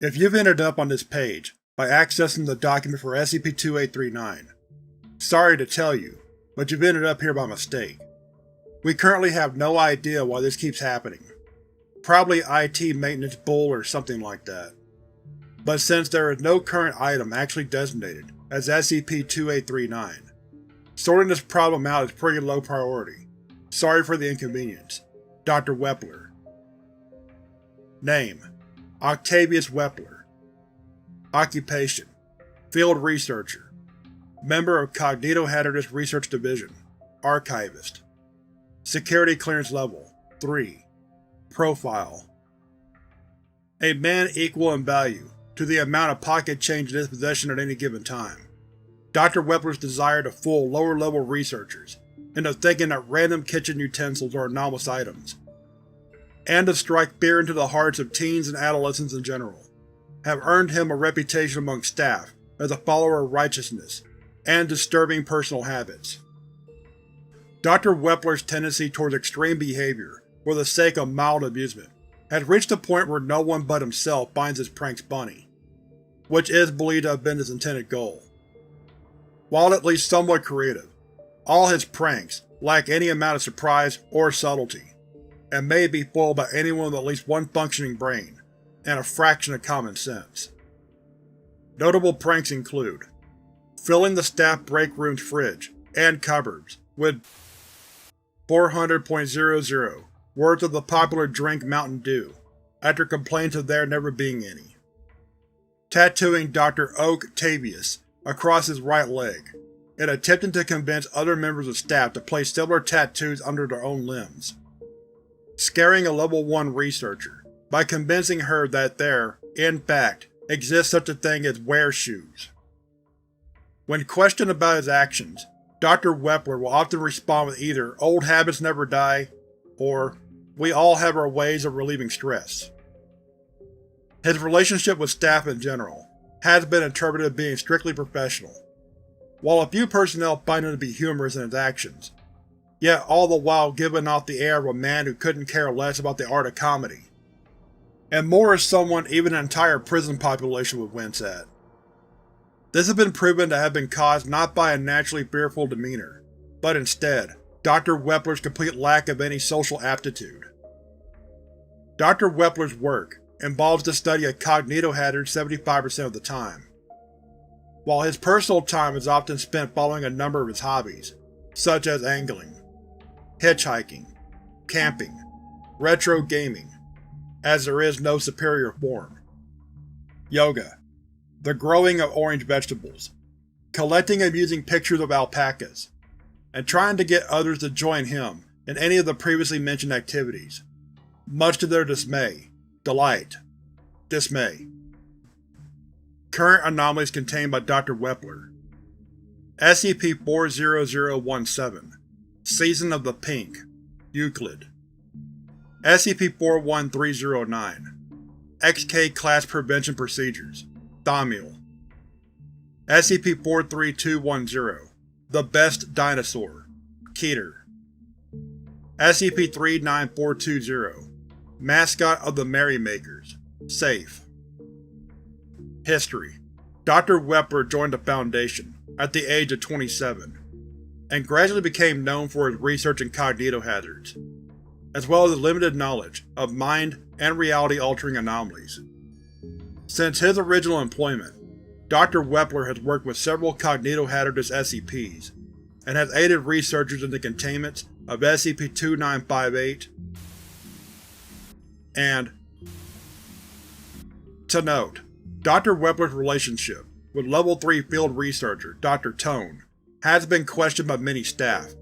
If you've ended up on this page by accessing the document for SCP-2839, sorry to tell you, but you've ended up here by mistake. We currently have no idea why this keeps happening. Probably IT maintenance bull or something like that. But since there is no current item actually designated as SCP-2839, sorting this problem out is pretty low priority. Sorry for the inconvenience. Dr. Weppler. Name: Octavius Weppler. Occupation: Field Researcher. Member of COGNITOHAZARD Research Division. Archivist. Security Clearance Level 3. Profile: a man equal in value to the amount of pocket change in his possession at any given time. Dr. Weppler's desire to fool lower-level researchers into thinking that random kitchen utensils are anomalous items, and to strike fear into the hearts of teens and adolescents in general, have earned him a reputation among staff as a follower of righteousness and disturbing personal habits. Dr. Weppler's tendency towards extreme behavior for the sake of mild amusement has reached a point where no one but himself finds his pranks funny, which is believed to have been his intended goal. While at least somewhat creative, all his pranks lack any amount of surprise or subtlety, and may be foiled by anyone with at least one functioning brain and a fraction of common sense. Notable pranks include filling the staff break room's fridge and cupboards with 400.00 worth of the popular drink Mountain Dew, after complaints of there never being any. Tattooing Dr. Octavius across his right leg, and attempting to convince other members of staff to place similar tattoos under their own limbs. Scaring a Level 1 researcher by convincing her that there, in fact, exists such a thing as wear-shoes. When questioned about his actions, Dr. Weppler will often respond with either "old habits never die" or "we all have our ways of relieving stress." His relationship with staff in general has been interpreted as being strictly professional, while a few personnel find him to be humorous in his actions, yet all the while giving off the air of a man who couldn't care less about the art of comedy. And more is someone even an entire prison population would wince at. This has been proven to have been caused not by a naturally fearful demeanor, but instead, Dr. Weppler's complete lack of any social aptitude. Dr. Weppler's work involves the study of cognitohazards 75% of the time, while his personal time is often spent following a number of his hobbies, such as angling, hitchhiking, camping, retro gaming, as there is no superior form, yoga, the growing of orange vegetables, collecting and using pictures of alpacas, and trying to get others to join him in any of the previously mentioned activities, much to their dismay. Current anomalies contained by Dr. Weppler: SCP-40017, Season of the Pink, Euclid. SCP-41309, XK Class Prevention Procedures, Thamiel. SCP-43210, The Best Dinosaur, Keter. SCP-39420, Mascot of the Merrymakers, Safe. History: Dr. Weppler joined the Foundation at the age of 27, and gradually became known for his research in cognitohazards, as well as his limited knowledge of mind and reality-altering anomalies. Since his original employment, Dr. Weppler has worked with several cognitohazardous SCPs, and has aided researchers in the containment of SCP-2958 and… To note, Dr. Weppler's relationship with Level 3 field researcher Dr. Tonne has been questioned by many staff,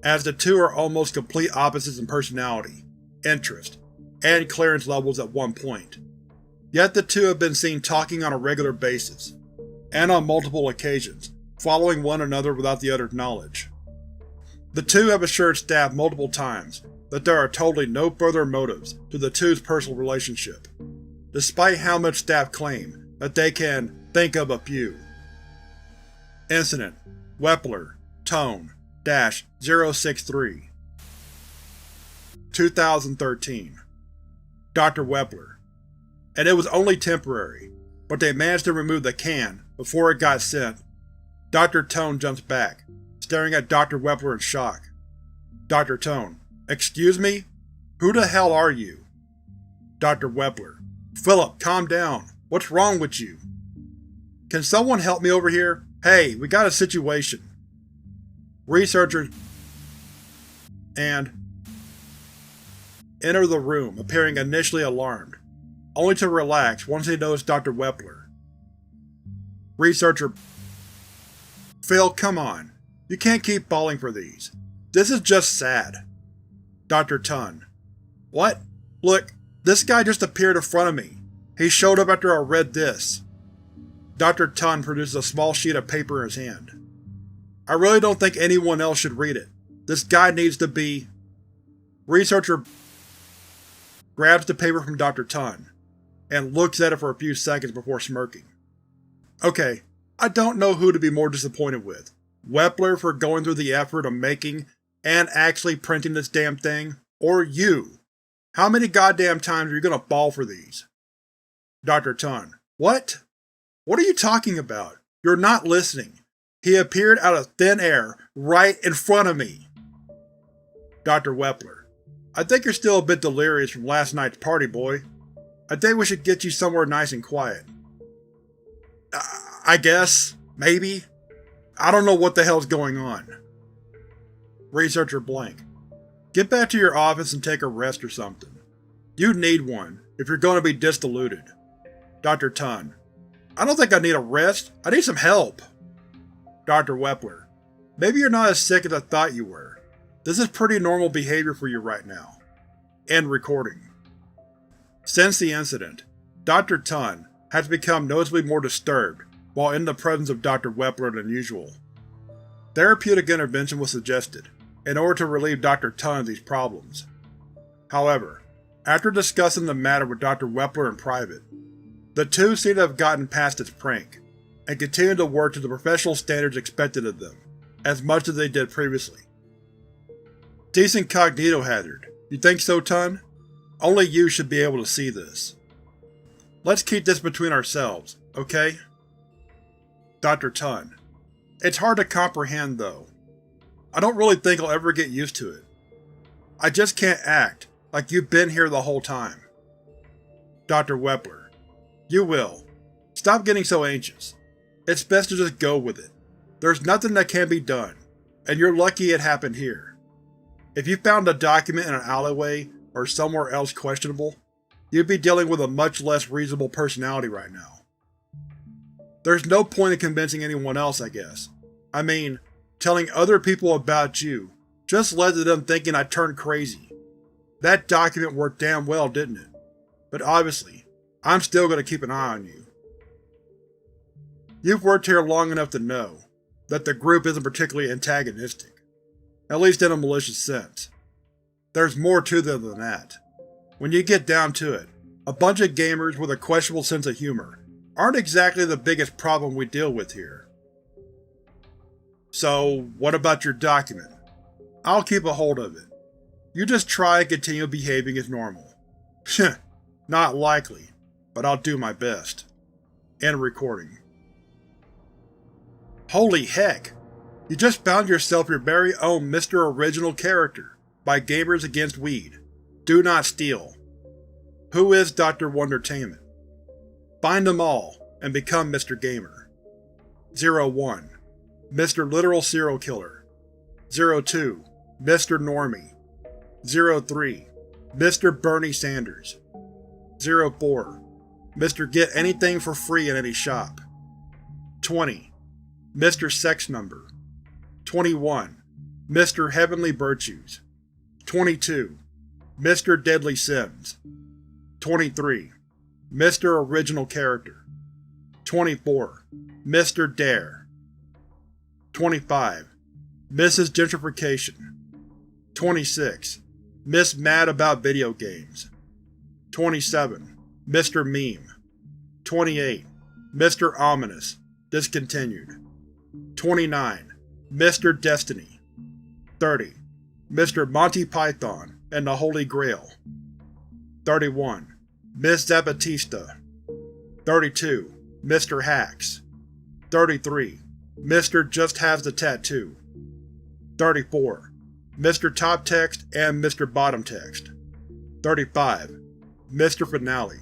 as the two are almost complete opposites in personality, interest, and clearance levels at one point. Yet the two have been seen talking on a regular basis, and on multiple occasions, following one another without the other's knowledge. The two have assured staff multiple times that there are totally no further motives to the two's personal relationship, despite how much staff claim that they can think of a few. Incident: Weppler, Tonne-063 2013. Dr. Weppler: and it was only temporary, but they managed to remove the can before it got sent. Dr. Tonne jumps back, staring at Dr. Weppler in shock. Dr. Tonne: "Excuse me? Who the hell are you?" Dr. Weppler: "Philip, calm down. What's wrong with you? Can someone help me over here? Hey, we got a situation." Researchers and enter the room, appearing initially alarmed, only to relax once they notice Dr. Weppler. Researcher: "Phil, come on. You can't keep falling for these. This is just sad." Dr. Tonne: "What? Look, this guy just appeared in front of me. He showed up after I read this." Dr. Tonne produces a small sheet of paper in his hand. "I really don't think anyone else should read it. This guy needs to be…" Researcher grabs the paper from Dr. Tonne, and looks at it for a few seconds before smirking. "Okay, I don't know who to be more disappointed with. Weppler for going through the effort of making and actually printing this damn thing, or you. How many goddamn times are you gonna fall for these?" Dr. Tonne: "What? What are you talking about? You're not listening. He appeared out of thin air, right in front of me." Dr. Weppler: "I think you're still a bit delirious from last night's party, boy. I think we should get you somewhere nice and quiet." I guess. Maybe. I don't know what the hell's going on." Researcher blank: "Get back to your office and take a rest or something. You need one, if you're going to be disdeluded." Dr. Tonne: "I don't think I need a rest. I need some help." Dr. Weppler: "Maybe you're not as sick as I thought you were. This is pretty normal behavior for you right now." End recording. Since the incident, Dr. Tonne has become noticeably more disturbed while in the presence of Dr. Weppler than usual. Therapeutic intervention was suggested, in order to relieve Dr. Tonne of these problems. However, after discussing the matter with Dr. Weppler in private, the two seem to have gotten past its prank, and continue to work to the professional standards expected of them, as much as they did previously. Decent cognitohazard, you think so, Tonne? Only you should be able to see this. Let's keep this between ourselves, okay? Dr. Tonne: "It's hard to comprehend, though. I don't really think I'll ever get used to it. I just can't act like you've been here the whole time." Dr. Weppler: "You will. Stop getting so anxious. It's best to just go with it. There's nothing that can be done, and you're lucky it happened here. If you found a document in an alleyway or somewhere else questionable, you'd be dealing with a much less reasonable personality right now. There's no point in convincing anyone else, I guess. I mean, telling other people about you just led to them thinking I turned crazy. That document worked damn well, didn't it? But obviously, I'm still going to keep an eye on you. You've worked here long enough to know that the group isn't particularly antagonistic, at least in a malicious sense. There's more to them than that. When you get down to it, a bunch of gamers with a questionable sense of humor aren't exactly the biggest problem we deal with here. So, what about your document? I'll keep a hold of it. You just try and continue behaving as normal. Not likely, but I'll do my best." End recording. Holy heck! You just found yourself your very own Mr. Original Character by Gamers Against Weed. Do not steal. Who is Dr. Wondertainment? Find them all, and become Mr. Gamer. 01. Mr. Literal Serial Killer. 02. Mr. Normie. 03. Mr. Bernie Sanders. 04. Mr. Get Anything for Free in Any Shop. 20. Mr. Sex Number. 21. Mr. Heavenly Virtues. 22. Mr. Deadly Sins. 23. Mr. Original Character. 24. Mr. Dare. 25. Mrs. Gentrification. 26. Miss Mad About Video Games. 27. Mr. Meme. 28. Mr. Ominous, discontinued. 29. Mr. Destiny. 30. Mr. Monty Python and the Holy Grail. 31. Ms. Zapatista. 32. Mr. Hacks. 33. Mr. Just Has the Tattoo. 34. Mr. Top Text and Mr. Bottom Text. 35. Mr. Finale.